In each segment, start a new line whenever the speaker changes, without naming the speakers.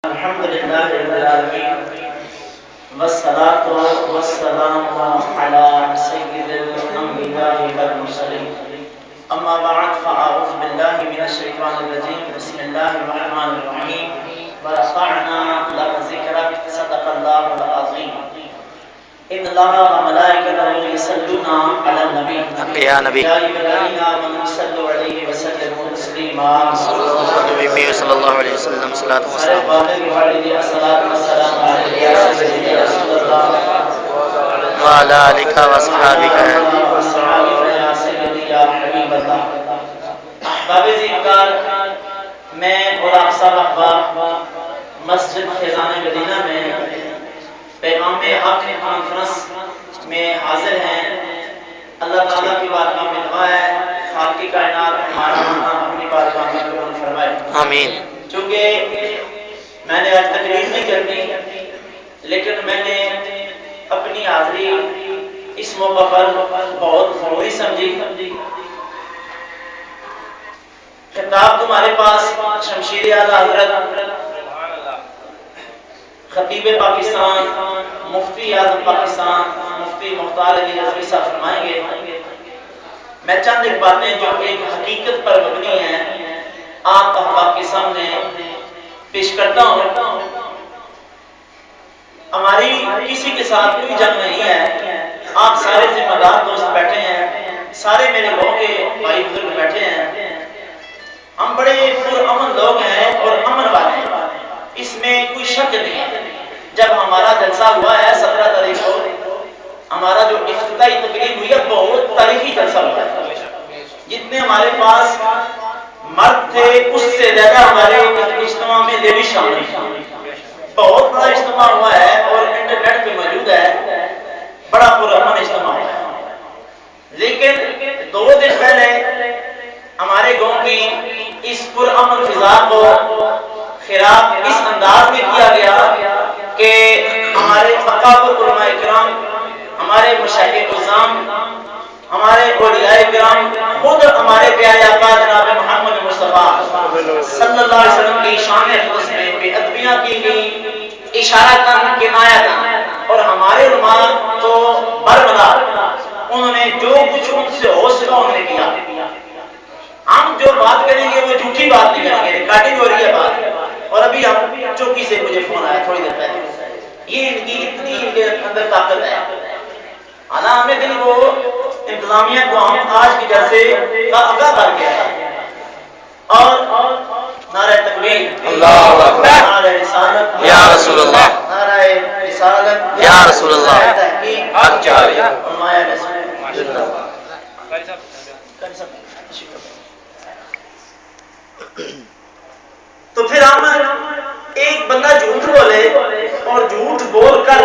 الحمد لله رب العالمين والصلاة والسلام على سيد الأنبياء والمرسلين أما بعد فأعوذ بالله من الشيطان الرجيم بسم الله الرحمن الرحيم ورفعنا لك ذكرك صدق الله العظيم إن الله وملائكته يصلون على النبي
يا نبي
يا أيها الذين آمنوا صلوا عليه وسلموا تسليما
صلى الله عليه وسلم صلاة وسلام وعلى آلك وأصحابك
يا سيدي يا حبيب الله احباب ذکر میں اور آپ سب احباب مسجد خزانہ مدینہ میں پیغام حق کانفرنس میں حاضر ہیں. اللہ تعالیٰ کی بارگاہ میں دعا ہے خالق کائنات ہمارا اپنی بارگاہ میں قبول فرمائے.
آمین.
چونکہ میں نے آج تقریر نہیں کرنی لیکن میں نے اپنی حاضری اس موقع پر بہت ضروری سمجھی. خطاب تمہارے پاس شمشیر اعلیٰ حضرت خطیب پاکستان مفتی اعظم پاکستان مفتی مختار علی رضوی صاحب فرمائیں گے. میں چند ایک باتیں جو ایک حقیقت پر مبنی ہیں آپ احباب کے سامنے پیش کرتا ہوں. ہماری کسی کے ساتھ کوئی جنگ نہیں ہے. آپ سارے ذمہ دار دوست بیٹھے ہیں, سارے میرے گاؤں کے بھائی بزرگ بیٹھے ہیں. ہم بڑے پرامن لوگ ہیں اور امن والے ہیں, اس میں کوئی شک نہیں ہے. جب ہمارا جلسہ ہوا ہے 17 تاریخ کو, ہمارا جو افتتاحی تقریب ہوئی ہے بہت تاریخی جلسہ ہوا ہے. جتنے ہمارے پاس مرد تھے اس سے زیادہ ہمارے اجتماع میں لیڈیز شامل ہیں. بہت بڑا اجتماع ہوا ہے اور انٹرنیٹ پہ موجود ہے. بڑا پرامن اجتماع ہوا ہے. لیکن 2 دن پہلے ہمارے گاؤں کی اس پرامن فضا کو خراب اس انداز میں کیا گیا کہ ہمارے اکابر علماء کرام, ہمارے مشائخ عظام, ہمارے اولیاء کرام, خود ہمارے پیارے آقا جناب محمد مصطفیٰ صلی اللہ علیہ وسلم کی شان اقدس میں بے ادبیاں کی گئی, اشارتاً کنایتاً. اور ہمارے علماء تو برمدار, انہوں نے جو کچھ ان سے ہو سکا انہوں نے کیا. ہم جو بات کریں گے وہ جھوٹی بات نہیں کریں گے, ریکارڈنگ ہو رہی ہے بات. اور ابھی ہم چوکی سے مجھے فون آیا تھوڑی دیر پہلے, یہ ان کی اتنی ان کے اندر طاقت ہے. حالانکہ ہمیں دن کو انتظامیہ کو ہم آج کی جیسے کا آگاہ کر گیا ہے. اور نعرہ تکبیر
اللہ اکبر,
نعرہ رسالت
یا رسول اللہ,
نعرہ رسالت
یا رسول اللہ,
تحقیق
حق جاری.
فرمایا رسول اللہ. تو پھر ہم ایک بندہ جھوٹ بولے اور جھوٹ بول کر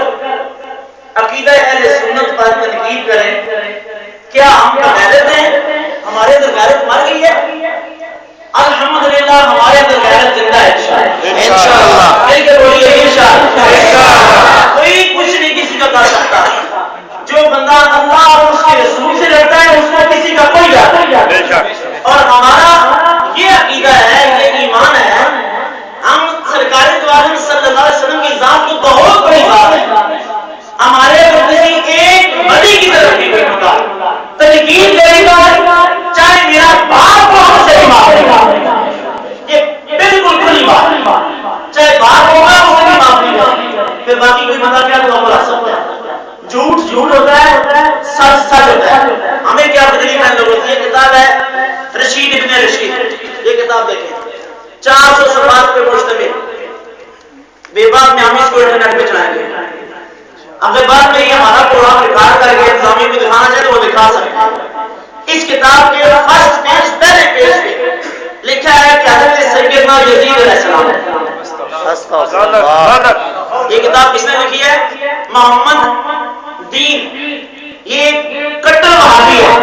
عقیدہ اہل سنت پر تنقید کریں, کیا ہم غیرت ہیں؟ ہمارے اندر غیرت مر گئی ہے؟ الحمدللہ ہمارے اندر غیرت زندہ ہے انشاءاللہ. مل کے بولیے انشاءاللہ. کوئی کچھ نہیں کسی کا کر سکتا. جو بندہ اللہ اور اس کے رسول سے ڈرتا ہے اس کو کسی کا کوئی ڈر نہیں. اور ہمارا یہ عقیدہ ہے, یہ ایمان ہے, ہم سرکار دو عالم صلی اللہ علیہ وسلم کی ذات کو بہت بڑی بات ہے. ہمارے کسی ایک بڑی کی طرف نہیں کوئی مقام تنقید میری بات, چاہے میرا باپ کو ہم سے معاف نہیں, یہ بالکل کھلی بات. چاہے باپ ہوگا اس سے بھی معاف نہیں ہوگا. پھر باقی کوئی بندہ کیا تو بولا سکتا ہے. جھوٹ جھوٹ ہوتا ہے, سچ سچ ہوتا ہے. ہمیں کیا تکلیف ہے لوگوں کی. یہ کتاب ہے رشید ابن رشید, یہ کتاب دیکھیں 400 صفحات پہ مشتمل. بے بعد میں ہم اس کو انٹرنیٹ پہ چلائیں گے. اگر بعد میں یہ ہمارا پروگرام ریکارڈ کر کے انتظامیہ کو دکھانا چاہے تو وہ دکھا سکتے ہیں. اس کتاب کے فرسٹ پیج پہلے پیج پہ لکھا ہے کہ حضرت سیدنا یزید علیہ السلام. یہ کتاب کس نے لکھی ہے؟ محمد دین, یہ کٹر وہابی ہے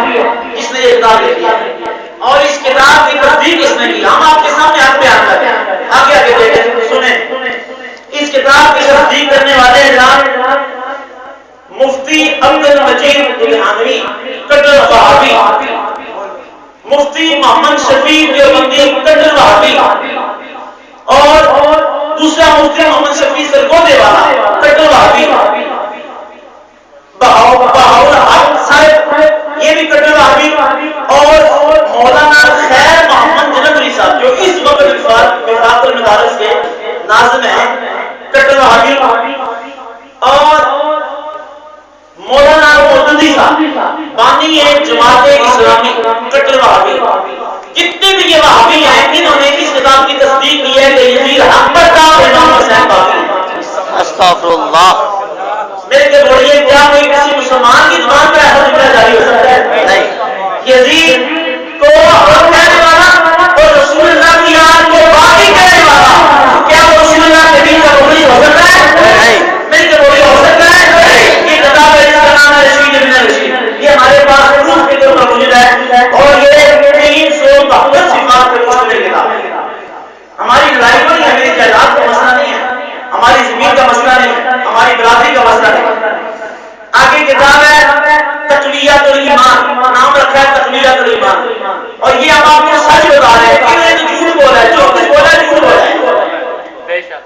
جس نے یہ کتاب لکھی ہے. اور اس کتاب کی تصدیق اس نے کی. ہم آپ کے سامنے حق بیان کرتے ہیں, آگے آگے دیکھیں سنیں. اس کتاب کی تصدیق کرنے والے جناب مفتی عبد المجید الحانوی کٹر وہابی, مفتی محمد شفیع دیوبندی کٹر وہابی, اور دوسرا مفتی محمد شفیع سرگودے والا کٹر وہابی، بہاول حق صاحب یہ بھی کٹر وہابی، اور مولانا خیر محمد جنبری صاحب جو اس وقت وفاق المدارس کے ناظم ہیں کٹر وہابی، اور مولانا مودودی صاحب بانی ہے جماعت اسلامی کٹر وہابی۔ جتنے بھی یہ وہابی ہیں انہوں نے اس کتاب کی تصدیق کی ہے کہ یزید حق پر تھا، امام حسین باقی۔
استغفر اللہ۔
میرے کے بولیے کیا کوئی کسی مسلمان کی زبان پر ایسا جملہ جاری ہو سکتا ہے؟ نہیں۔ یزید کو حق کہنے والا اور رسول اللہ کی یاد کو باقی کہنے والا، کیا وہ رسول اللہ کے دین کا مخلص ہو سکتا ہے؟ نہیں۔ میرے کے بولیے ہو سکتا ہے؟ نہیں۔ یہ کتاب ہے جس کا نام ہے رشید ابن رشید، یہ ہمارے پاس پروف کے طور پر موجود ہے، اور یہ 372 صفات پر مشتمل کتاب ہے۔ ہماری لڑائی کو نہیں ہے، میری جائیداد کا مسئلہ نہیں ہے، ہماری زمین کا مسئلہ نہیں ہے، ہماری برادری کا مسئلہ نہیں ہے۔ آگے کتاب ہے تقویۃ الایمان، نام رکھا ہے تقویۃ الایمان، اور یہ ہم آپ کو سچ بتا رہے ہیں، انہوں نے تو جھوٹ بولا ہے، جو کچھ بولا ہے جھوٹ بولا ہے۔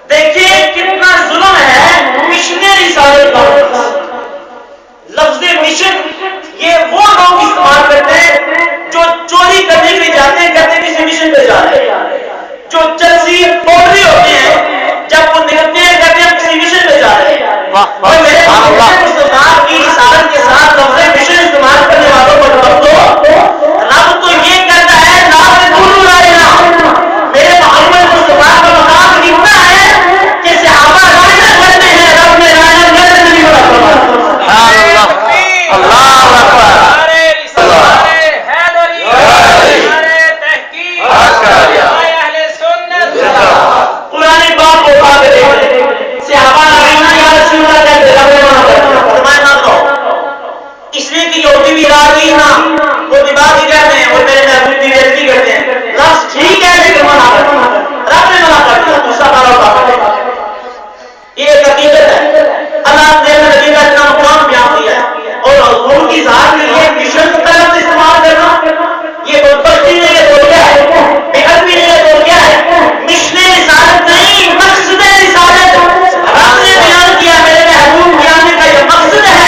دیکھیے کتنا ظلم ہے مشنری رسالت کا۔ لفظ مشن یہ وہ لوگ استعمال کرتے ہیں جو چوری کرنے کے لیے جاتے ہیں، کہتے ہیں کسی مشن پہ جا رہے ہیں۔ جو چلسی پوڑی ہوتے ہیں جب وہ نکلتے ہیں کہتے ہیں کسی مشن پہ جا رہے ہیں۔ اور میرے مصطفیٰ کی رسالت کے ساتھ لفظ مشن استعمال کرنے والوں کو رب تو یہ کہتا ہے لا تقولوا لا الہ، میرے محمد مصطفیٰ کا مقام اتنا ہے کہ صحابہ رائنا کرتے ہیں، رب نے رائنا کرنے نہیں بڑا
اللہ اکبر۔
پرانی بات کو پا کے صحابہ رائنا یا رسول اللہ کہتے ہیں، رب نے منع کرتا ہے، فرمایا نہ کرو، اس لیے کہ یہودی بھی راضی نہ وہ دماغ ہی کہتے ہیں، وہ میرے محبوب کی بےعزتی کرتے ہیں، لفظ ٹھیک ہے لیکن منع کرتا ہے، رب نے منع کر دیا، دوسرا بارہ ہوتا ہے۔ یہ ایک حقیقت ہے، اللہ نے نبی کا اتنا مقام بیان کیا ہے، اور حضور کی ذات میں یہ مشن کا لفظ استعمال کرنا یہ بدبختی نہیں ہے تو کیا ہے، بے ادبی نہیں ہے تو کیا ہے، مشن رسالت نہیں مقصد رسالت۔ رب نے بیان کیا میرے محبوب کے آنے کا یہ مقصد ہے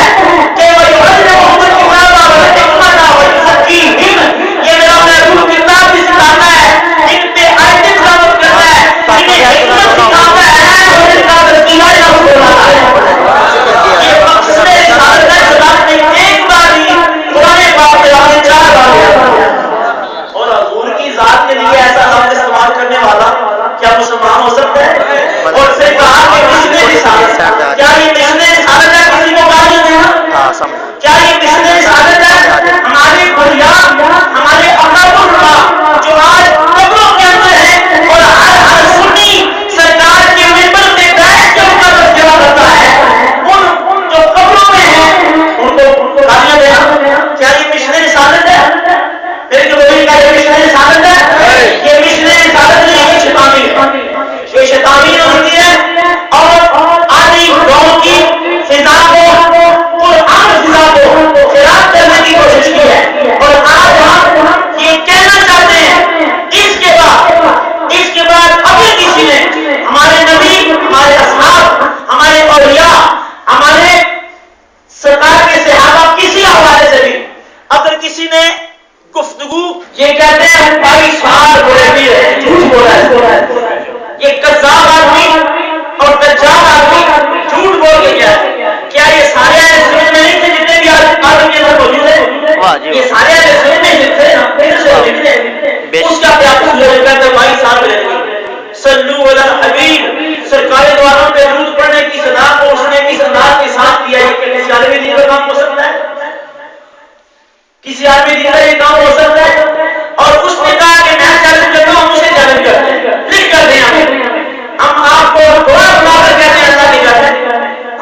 کہ وہ محمد کی بات اور حکمت اور تحقیق، یہ میرا محبوب کتاب بھی سکھاتا ہے، ان پہ آیتیں تلاوت کرتا ہے، انہیں حکمت سکھاتا ہے اور ان کا تذکیہ نفس بناتا ہے۔ یہ مقصد رسالت ہے، خدا نے ایک بار ہی قرآن پاک میں آپ نے 4 بار دیا، اور حضور کی ذات کے لیے ایسا لفظ استعمال کرنے والا کیا مسلمان ہو سکتا ہے؟ اور پھر کہا کہ مشن رسالت، کیا یہ مشن رسالت ہے کسی کو گالی دینا؟ کیا یہ مشن رسالت ہے ہمارے بنیاد ہمارے اقدار جو آج قبروں کے اندر ہیں اور ہر سنی سرکار کے ممبر پہ بیٹھ کے ان کا تذکرہ کرتا ہے، ان جو قبروں میں ہیں ان کو گالیاں دینا، کیا یہ مشن رسالت ہے؟ میرے کو وہی کہا یہ مشن رسالت ہے؟ یہ مشن رسالت نہیں، یہ شیطانی ہے، یہ شیطانی ہوتی ہے، اور آدھی گاؤں کی فضا کو قرآن فضا کو خراب کرنے کی کوشش کی ہے، اور آج ہم یہ کہنا چاہتے ہیں اس کے بعد اگر کسی نے ہمارے نبی، ہمارے اصحاب، ہمارے اولیاء، ہمارے سرکار کے صحابہ کسی حوالے سے بھی اگر کسی نے گفتگو یہ کہتے ہیں 22 سال بولے بھی ہے، جھوٹ بولا ہے، یہ کذاب آدمی اور دجال آدمی جھوٹ بول کے گیا ہے، کیا یہ سارے اہل سنت میں نہیں تھے جتنے بھی آدمی کے اندر موجود ہیں؟ یہ سارے اہل سنت میں نہیں تھے نا، پھر سے لکھتے ہیں اس کا کیا قصور کہتے ہیں 22 سال بولے گی، صلو علی الحبیب، سرکار دواروں پہ درود پڑھنے کی صدا کو اس نے کس انداز کے ساتھ کیا، یہ کہ کسی عالمی دین کا کام ہو سکتا ہے؟ کسی عالمی دین کا یہ کام ہو سکتا ہے؟ اور اس نے کہا کہ میں چیلنج کرتا ہوں، مجھے چیلنج کرتے ہیں، لکھ کر دیں ہم آپ کو تھوڑا بنا کر کہتے ہیں ایسا نہیں کرتے،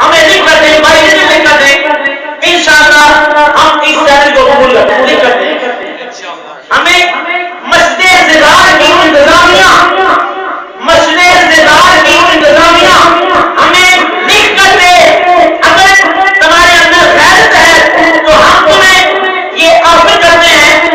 ہمیں لکھ کر دیں، بھائی نے لکھ کر دیں، انشاءاللہ ہم اس چیلنج کو قبول کرتے ہیں، لکھ کر دیں۔ ہمیں مسجد زدار کی انتظامیہ ہمیں لکھ کر دے، اگر تمہارے اندر غیرت ہے تو ہم تمہیں یہ آفر کرتے ہیں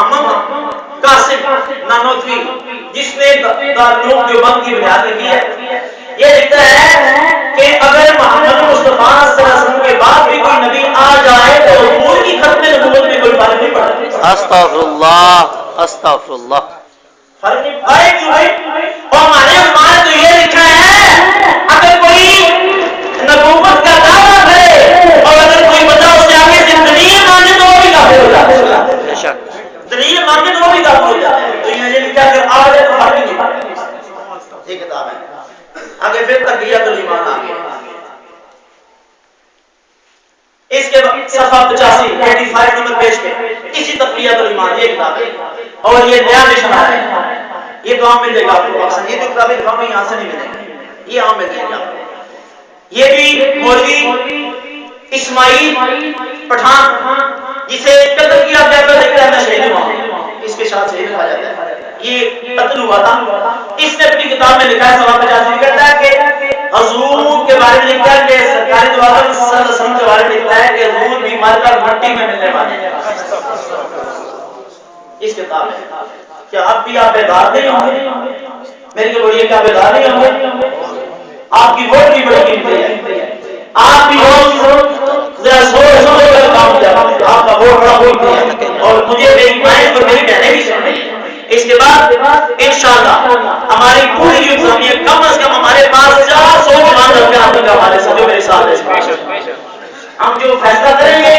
محمد قاسم نانوتوی جس نے دارالعلوم دیوبند کی بنیاد رکھی ہے، یہ لکھتا ہے کہ اگر محمد مصطفیٰ صلی اللہ علیہ وسلم کے بعد بھی کوئی نبی آ جائے تو حضور کی ختم نبوت میں کوئی فرق نہیں پڑتا۔
استغفر اللہ، استغفر اللہ۔
فرق نہیں پڑے کیوں بھائی؟ اور ہمارے علماء تو یہ لکھا ہے اگر کوئی نبوت کا دعویٰ کرے اور اگر کوئی بندہ اسے آگے سے دلیل مانگے تو وہ بھی کافر ہو جاتا ہے، دلیل مانگے تو وہ بھی کافر ہو جاتا ہے۔ تو یہ لکھا ہے اگر آ جائے تو فرق نہیں پڑتا۔ یہ کتاب ہے آگے پھر تقیت الایمان آگے اس کے صفحہ 85 نمبر پیش پہ اسی تقیت الایمان یہ کتاب ہے اور یہ نیا نشانہ ہے، یہ تو عام مل جائے گا آپ کو پاکستان، یہ تو کتابیں دکھاؤں یہاں سے نہیں ملیں گی، یہ عام مل جائے گا۔ یہ بھی مولوی اسماعیل پٹھان جسے قتل کیا گیا تھا لیکن میں شہید ہوا ہوں، اس کے ساتھ شہید کہا جاتا ہے، یہ قتل ہوا تھا۔ اس نے اپنی کتاب میں لکھا ہے 85 کرتا ہے کہ حضور کے بارے میں لکھا ہے کہ سرکاری دو عالم صلی اللہ علیہ وسلم کے بارے میں لکھتا ہے کہ حضور بھی مر کر مٹی میں ملنے والے ہیں۔ اس کتاب میں کیا اب بھی آپ بیدار نہیں ہوں گے؟ میرے کو بولیے کیا بیدار نہیں ہوں گے؟ آپ کی ووٹ بھی بڑی قیمتی ہے، آپ بھی ذرا سوچ کر کام کیا، آپ کا ووٹ بڑا قیمتی ہے اور مجھے میری مائیں اور میری بہنیں بھی سن رہی ہیں۔ اس کے بعد انشاءاللہ ہماری پوری یوتھ اسلامیہ کم از کم ہمارے پاس 400 جوان رکھ کر آنے کا ہمارے ساتھ جو میرے ساتھ ہے، ہم جو فیصلہ کریں گے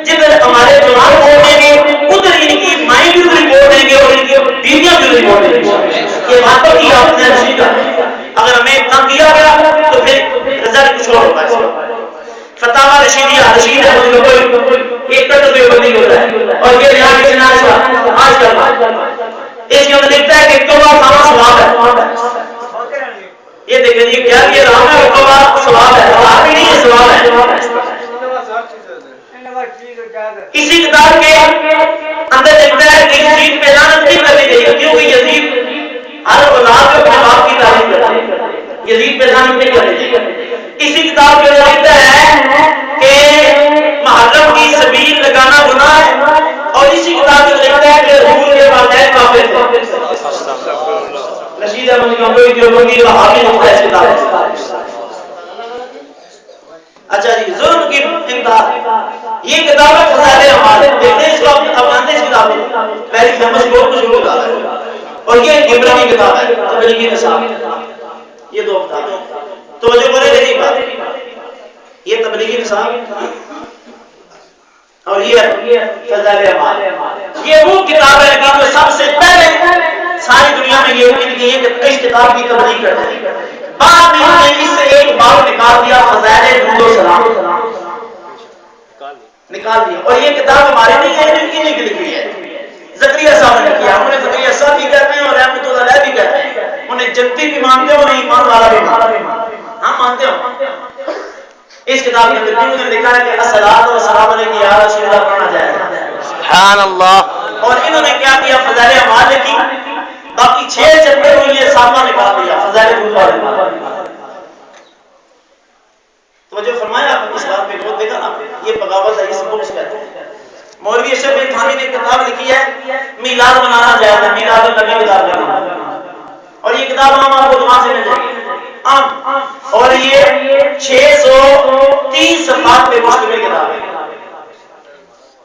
جدھر ہمارے جوان ووٹ دیں گے ادھر ان کی مائیں بھی ادھر ووٹ دیں گے اور ان کی بیویاں بھی ادھر ووٹ دیں گے۔ یہ بات کی آپ نے رشید اگر ہمیں تنگ کیا گیا تو پھر رزلٹ کچھ اور ہوگا۔ فتاوی رشیدیہ رشید ہے مجھے کوئی ایک قدر بھی بندی ہوتا ہے اور یہ یہاں کی جناز آج کل اس کے اندر لکھتا ہے کہ توبہ کھانا ثواب ہے۔ یہ دیکھیں یہ کیا یہ رام ہے توبہ ثواب ہے، ثواب ہی نہیں ہے ثواب ہے۔ اسی کتاب کے اندر لکھتا ہے کہ یزید پہ لعنت نہیں کرنی چاہیے کیونکہ یزید ہر اولاد کو اپنے باپ کی تعریف کرتا ہے، یزید پہ لعنت نہیں کرنی چاہیے۔ اسی کتاب کے اندر لکھتا ہے کہ محرم کی سبیل لگانا گناہ ہے اور اسی کتاب میں لکھتا ہے کہ حضور کے والدین کافر تھے۔ رشید احمد گنگوئی دیوبندی وہابی لکھتا ہے اس کتاب میں۔ اچھا جی ظلم کی امداد یہ کتاب ہے فضائل اعمال، دیکھتے ہیں اس کو آپ جانتے ہیں اس کتاب میں پہلی فیمس بہت مشہور کتاب ہے اور یہ گبرا کی کتاب ہے تبلیغی نصاب، یہ دو کتاب توجہ کرے گی بات، یہ تبلیغی نصاب اور یہ فضائل اعمال، یہ وہ کتاب ہے کہ جو سب سے پہلے ساری دنیا میں یہ اس کتاب کی تبلیغ کرتے ہیں، بعد میں انہوں نے اس سے ایک باب نکال دیا فضائل درود و سلام نکال دیا، اور یہ کتاب ہماری نہیں ہے ان کی نہیں لکھی ہے، زکریا صاحب نے کیا، انہیں زکریا صاحب بھی کہتے ہیں اور رحمت اللہ علیہ بھی کہتے ہیں، انہیں جنتی بھی مانتے ہیں اور ایمان والا بھی مانتے ہیں، ہم مانتے ہیں۔ اس کتاب کے اندر انہوں نے لکھا ہے کہ الصلاۃ والسلام علیک یا رسول اللہ پڑھنا جائے،
سبحان اللہ۔
اور انہوں نے کیا کیا فضائل اعمال لکھی، باقی 6 چپٹے ہوئی یہ ساتواں نکال دیا فضائل درود والے۔ توجہ فرمایا آپ اس بات پہ خود دیکھا نا، یہ بغاوت ہے، اس کو کہتے ہیں۔ مولوی اشرف بن تھانی نے کتاب لکھی ہے میلاد منانا جائز ہے، میلاد النبی کتاب لکھی اور یہ کتاب ہم آپ کو دکان سے مل جائے گی عام، اور یہ 630 صفحات پہ مشتمل کتاب ہے،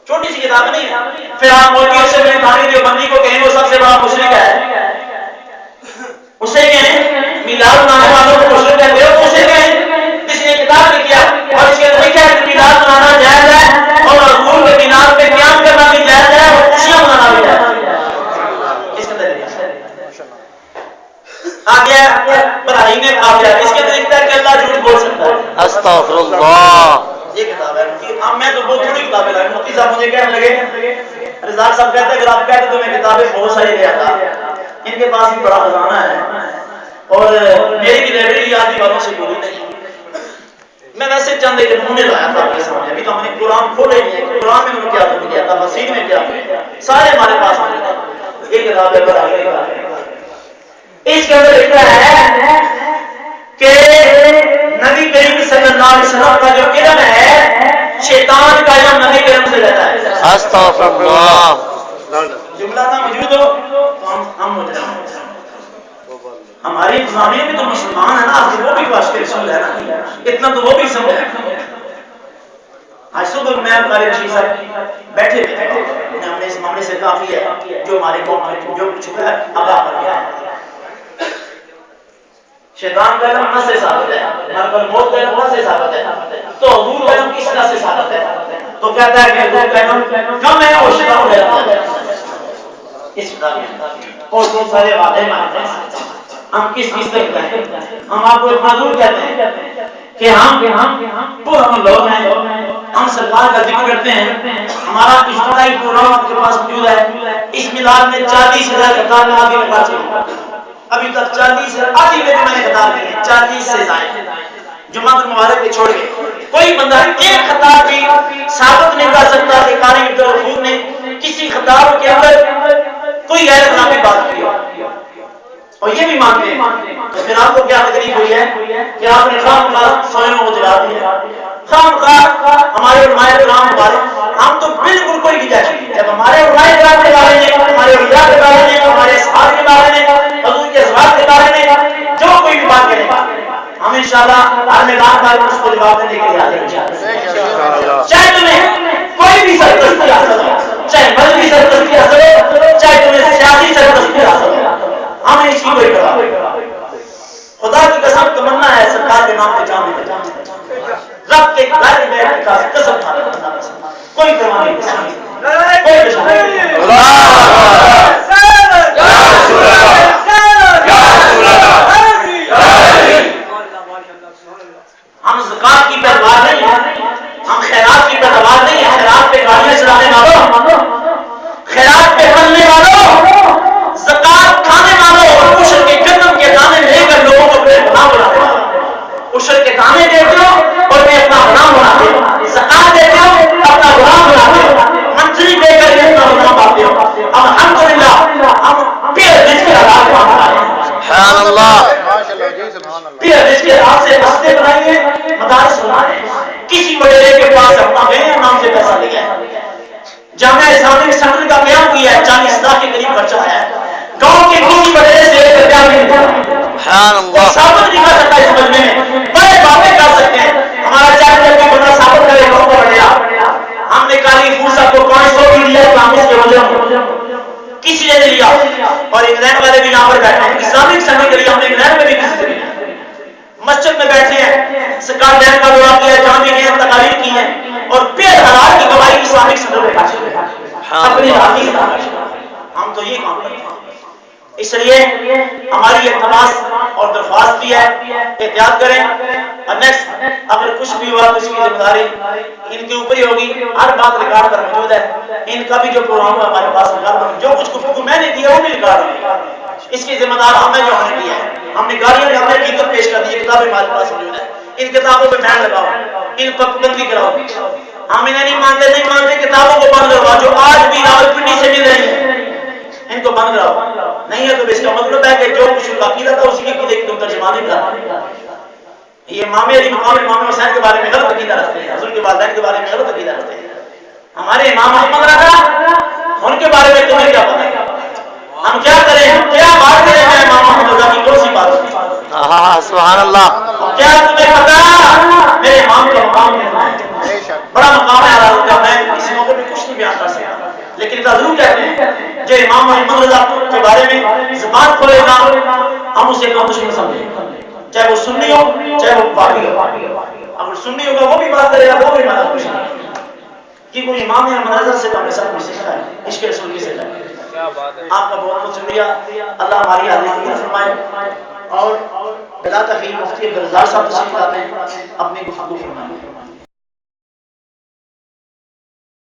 چھوٹی سی کتاب نہیں ہے۔ پھر آپ مولوی اشرف بن تھانی دیوبندی کو کہیں وہ سب سے بڑا مشرک ہے، اسے کہیں میلاد منانے والوں کو مشرک کہتے ہو، اسے کہیں جس نے کتاب لکھی ہے اور اس کے اندر لکھا ہے کہ میلاد منانا جائز ہے اور حضور کے مینار پہ قیام کرنا بھی جائز ہے اور خوشیاں منانا بھی جائز ہے، اس کے اندر آگے بھائی نے کہا گیا اس کے اندر لکھتا ہے کہ اللہ جھوٹ بول سکتا ہے،
استغفر اللہ۔
یہ کتاب ہے، اب میں تو بہت تھوڑی کتابیں لائی، مفتی صاحب مجھے کہنے لگے رزاق صاحب کہتے ہیں اگر آپ کہتے تو میں کتابیں بہت ساری لے آتا، ان کے پاس بھی بڑا خزانہ ہے اور میری بھی لائبریری آدھی باتوں سے پوری نہیں، میں ویسے چند ایک نمونے لایا تھا آپ کے سامنے، ابھی تو ہم نے قرآن کھولے نہیں ہے، قرآن میں کیا ہو گیا تھا، تفسیر میں کیا ہو گیا، سارے ہمارے پاس موجود ہیں۔ یہ کتاب ہے براہ اس کے اندر لکھا ہے کہ نبی کریم صلی اللہ علیہ وسلم کا جو علم ہے شیطان کا علم نبی کریم سے رہتا ہے،
استغفر اللہ۔
جملہ نہ موجود ہو تو ہم مجرم ہیں. ہماری انتظامیہ بھی تو مسلمان ہے نا, وہ بھی تو عاشق رسول ہے نا, اتنا تو وہ بھی سمجھ ہے. آج صبح میں قاری رشید صاحب بیٹھے ہوئے تھے, ہم نے اس معاملے سے کافی ہے جو ہمارے قوم میں جو کچھ ہوا ہے آگاہ کر گیا ہے. شیطان کا علم نہ سے ثابت ہے, ہمارے پر موت کا علم نہ سے ثابت ہے, تو حضور کا علم کس طرح سے ثابت ہے؟ تو کہتا ہے کہ حضور کا علم کم ہے اور شیطان کا علم اس کتاب میں, اور بہت سارے وعدے مانتے ہیں. ہم کس تک گئے؟ ہم آپ کو اتنا ضرور کہتے ہیں کہ ہم پرامن لوگ ہیں, ہم سرکار کا ذکر کرتے ہیں, ہمارا اجتماعی پروگرام آپ کے پاس موجود ہے. اس میلاد میں 40,000 خطاب میں آگے بڑھا چکے, ابھی تک 40 آدھی میں نے خطاب دیے, 40 سے زائد جمعہ المبارک کے چھوڑ کے کوئی بندہ ایک خطاب بھی ثابت نہیں کر سکتا کہ قاری عبدالغفور نے کسی خطاب کے اندر کوئی غیر اسلامی بات کی ہو, اور یہ بھی مانتے ہیں. تو پھر آپ کو کیا تکلیف ہوئی ہے کہ آپ نے خام خواہ سوئنوں کو جلا دیا, خام خواہ ہمارے علماء کرام مبارک, ہم تو بالکل کوئی کی جائے. جب ہمارے علماء کرام کے بارے میں, ہمارے اولیاء کے بارے میں, ہمارے اصحاب کے بارے میں, حضور کے ازواج کے بارے میں جو کوئی بھی بات کرے ہم انشاءاللہ ہر میدان پر اس کو جواب دینے کے لیے حاضر ہیں. چاہے تمہیں کوئی بھی سرپرستی حاصل ہو, چاہے مذہبی سرپرستی حاصل ہو, چاہے تمہیں سیاسی سرپرستی حاصل ہو, ہمیں اس کی کوئی پرواہ. خدا کی قسم تمنا ہے سرکار کے نام پہ جان دے, رب کے گھر میں قسم کھانا, کوئی پرواہ نہیں, کوئی پریشانی نہیں. ہم زکات کی پیداوار نہیں ہے, ہم خیرات کی پیداوار نہیں ہے. خیرات پہ گاڑیاں چلانے والوں, خیرات پہ بننے والوں, زکات کھانے والوں, اور عشر کے گندم کے دانے لے کر لوگوں کو اپنے غلام بنانے والوں. عشر کے دانے دیتے ہو اور میں اپنا غلام بناتے ہو, زکات دیتے ہو اپنا غلام بناتے ہو, منتری دے کر کے اپنا غلام بناتے ہو. اب الحمدللہ ہم پیر جس کے حالات کو ہم بنائے ہیں, سبحان اللہ, پیر جس کے ہاتھ سے راستے بنائیے, مدارس بنائے. کسی وڈیرے کے پاس اپنا بے نام سے پیسہ لیا ہے, جامعہ اسلامک سینٹر کا قیام کیا ہے, 40 لاکھ کے قریب خرچہ آیا ہے. گاؤں کے کسی وڈیرے سے ایک روپیہ نہیں دیا, ثابت نہیں کر سکتا اس مجمع میں, بڑے باتیں کر سکتے ہیں. ہمارا چاہے کہ بندہ ثابت کرے گاؤں کو بڑھیا, ہم نے قاری فور صاحب کو 500 بھی دیا اسلام اس کے وجہ کسی نے نہیں لیا, اور انگلینڈ والے بھی یہاں پر بیٹھے ہیں. اسلامک سینٹر کے لیے ہم نے انگلینڈ میں بھی کسی سے نہیں, مسجد میں بیٹھے ہیں, سکار لینڈ کا دورہ کیا ہے, جہاں بھی گئے تقاریر کی ہیں, اور 5000 کی کمائی اسلامک سینٹر میں پہنچے اپنی ذاتی سے. ہم تو یہ کام کرتے ہیں. اس لیے ہماری اقتباس اور درخواست بھی ہے, احتیاط کریں. اور نیکسٹ اگر کچھ بھی ہوا تو اس کی ذمہ داری ان کے اوپر ہی ہوگی. ہر بات ریکارڈ پر موجود ہے, ان کا بھی جو پروگرام ہے ہمارے پاس ریکارڈ پر, جو کچھ گفتگو میں نے دیا وہ بھی ریکارڈ ہے. اس کی ذمہ دار ہم ہیں جو ہم نے کیا ہے. ہم نے گاڑیاں ہم نے حقیقت پیش کر دی, کتابیں ہمارے پاس موجود ہے, ان کتابوں پہ بین لگاؤ, ان پر پابندی کراؤ. ہم انہیں نہیں مانتے, کتابوں کو بند کرواؤ جو آج بھی راولپنڈی سے مل رہی ہیں, ان کو بند کراؤ. نہیں ہے تو اس کا مطلب ہے کہ جو کچھ ان کا عقیدہ تھا اسی کی تم ترجمہ نہیں کر. یہ امام علی مقام امام حسین کے بارے میں غلط عقیدہ رکھتے ہیں, حضور کے والدین کے بارے میں غلط عقیدہ رکھتے ہیں. ہمارے امام احمد رضا, ان کے بارے میں تمہیں کیا پتہ ہے؟ ہم کیا کریں, ہم کیا بات کریں؟ میں امام احمد رضا کی کون سی بات ہوتی ہے؟
سبحان اللہ.
کیا تمہیں پتا میرے امام کا مقام کتنا ہے؟ بڑا مقام ہے حضرت کا. میں کسی موقع پہ کچھ نہیں بیان کر سکتا, لیکن ضرور کہتے ہیں جو امام احمد رضا کے بارے میں زبان کھولے گا ہم اسے اپنا دشمن سمجھیں, چاہے وہ سنی ہو چاہے وہ وہابی ہو. اگر سنی ہوگا وہ بھی بات کرے گا, وہ بھی مدد کچھ نہیں, کہ کوئی امام احمد رضا سے تو ہمیں سب کچھ سیکھا ہے, عشق رسول کی سے. آپ کا بہت بہت شکریہ, اللہ ہماری حاضری فرمائے. اور بلا تخیر مفتی عبدالرزاق صاحب تشریف لاتے ہیں, اپنی گفتگو فرمائیں.